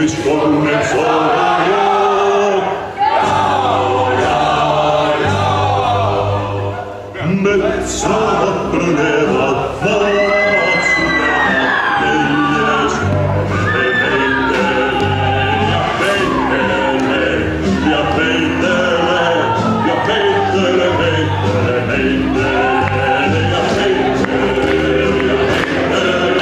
mis kogunen sooja. Metsad põlevad, maad surevad, meie suure peitele ja peitele ja peitele ja peitele, peitele, peitele ja peitele ja peitele.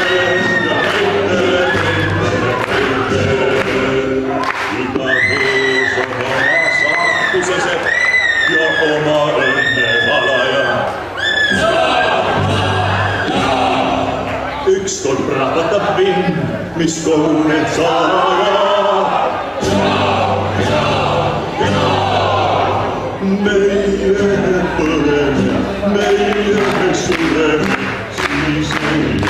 Iga mees on oma saatuses ja oma õnne valaja. Ükskord prahvatab vind, mis koguneb salaja. Meie põleme, meie sureme, siis ei